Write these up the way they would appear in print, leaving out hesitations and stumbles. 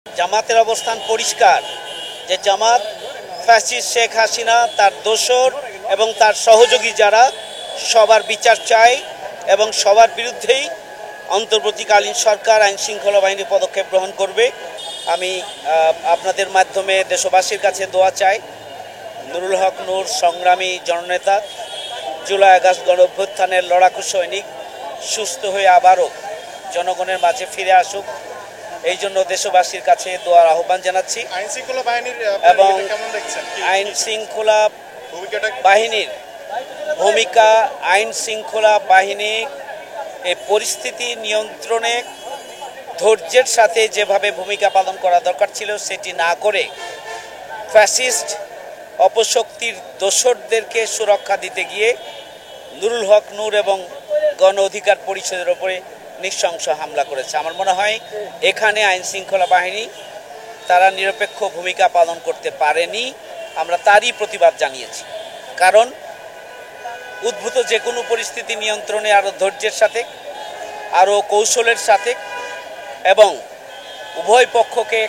জামাতের অবস্থান পরিষ্কার যে জামাত ফ্যাসিস্ট শেখ হাসিনা তার দোসর এবং তার সহযোগী যারা সবার বিচার চায় এবং সবার বিরুদ্ধেই অন্তর্বর্তীকালীন সরকার আইন শৃঙ্খলা বাহিনী পদক্ষেপ গ্রহণ করবে। আমি আপনাদের মাধ্যমে দেশবাসীর কাছে দোয়া চাই, নুরুল হক নূর সংগ্রামী জননেতা, জুলাই আগস্ট গণঅভ্যুত্থানের লড়াকু সৈনিক সুস্থ হয়ে আবারও জনগণের মাঝে ফিরে আসুক, এই জন্য দেশবাসীর কাছে দোয়ার আহ্বান জানাচ্ছি। আইন শৃঙ্খলা বাহিনীর এবং আইন শৃঙ্খলা বাহিনীর ভূমিকা, আইন শৃঙ্খলা বাহিনী এই পরিস্থিতি নিয়ন্ত্রণে ধৈর্যের সাথে যেভাবে ভূমিকা পালন করা দরকার ছিল সেটি না করে ফ্যাসিস্ট অপশক্তির দোসরদেরকে সুরক্ষা দিতে গিয়ে নুরুল হক নূর এবং গণ অধিকার পরিষদের ওপরে নৃশংস হামলা করেছে। আমার মনে হয় এখানে আইন শৃঙ্খলা বাহিনী তারা নিরপেক্ষ ভূমিকা পালন করতে পারেনি। আমরা তারই প্রতিবাদ জানিয়েছি, কারণ উদ্ভূত যে কোনো পরিস্থিতি নিয়ন্ত্রণে আরও ধৈর্যের সাথে, আরও কৌশলের সাথে এবং উভয় পক্ষকে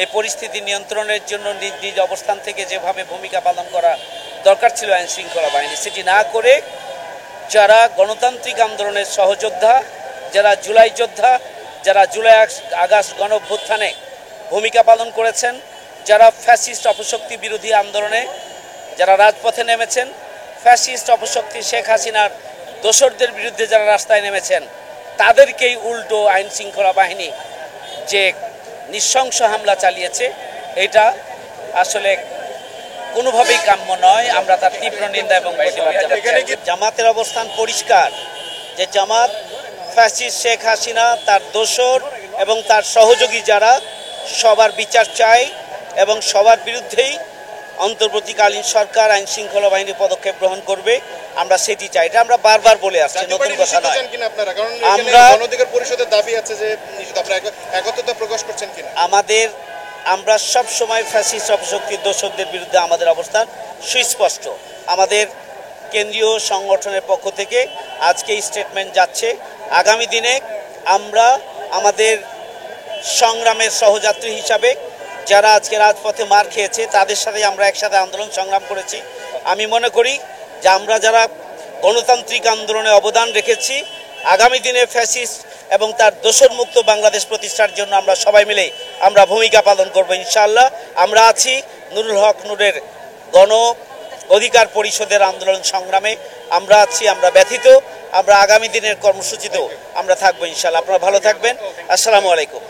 এই পরিস্থিতি নিয়ন্ত্রণের জন্য নিজ নিজ অবস্থান থেকে যেভাবে ভূমিকা পালন করা দরকার ছিল আইন শৃঙ্খলা বাহিনী, সেটি না করে যারা গণতান্ত্রিক আন্দোলনের সহযোদ্ধা, যারা জুলাই যোদ্ধা, যারা জুলাই আগস্ট গণঅভ্যুত্থানে ভূমিকা পালন করেছেন, যারা ফ্যাসিস্ট অপশক্তি বিরোধী আন্দোলনে যারা রাজপথে নেমেছেন, ফ্যাসিস্ট অপশক্তি শেখ হাসিনার দোসরদের বিরুদ্ধে যারা রাস্তায় নেমেছেন, তাদেরকেই উল্টো আইন শৃঙ্খলা বাহিনী যে নৃশংস হামলা চালিয়েছে, এটা আসলে কোনোভাবেই কাম্য নয়। আমরা তার তীব্র নিন্দা এবং প্রতিবাদ জানাচ্ছি। জামাতের অবস্থান পরিষ্কার যে জামাত ফ্যাসিস্ট শেখ হাসিনা তার দোসর এবং তার সহযোগী যারা সবার বিচার চায় এবং সবার বিরুদ্ধেই অন্তর্বর্তীকালীন সরকার আইন শৃঙ্খলা বাহিনী পদক্ষেপ গ্রহণ করবে, আমরা সেটি চাই। এটা আমরা বারবার বলে আসছি, নতুন কথা নয়। আমরা অধিকার পরিষদের দাবি আছে যে আপনারা একত্রতা প্রকাশ করছেন কিনা? আমরা সব সময় ফ্যাসিস্ট অপশক্তির দোসরদের বিরুদ্ধে আমাদের অবস্থান সুস্পষ্ট। আমাদের কেন্দ্রীয় সংগঠনের পক্ষ থেকে আজকে স্টেটমেন্ট যাচ্ছে। আগামী দিনে আমরা আমাদের সংগ্রামের সহযাত্রী হিসাবে যারা আজকে রাজপথে মার খেয়েছে তাদের সাথে আমরা একসাথে আন্দোলন সংগ্রাম করেছি। আমি মনে করি যে আমরা যারা গণতান্ত্রিক আন্দোলনে অবদান রেখেছি, আগামী দিনে ফ্যাসিস্ট এবং তার দোসর মুক্ত বাংলাদেশ প্রতিষ্ঠার জন্য আমরা সবাই মিলে আমরা ভূমিকা পালন করব ইনশাআল্লাহ। আমরা আছি নুরুল হক নূরের গণ অধিকার পরিষদের আন্দোলন সংগ্রামে, আমরা আছি, আমরা ব্যথিত। আমরা আগামী দিনের কর্মসূচিতেও আমরা থাকবো ইনশাআল্লাহ। আপনারা ভালো থাকবেন। আসসালামু আলাইকুম।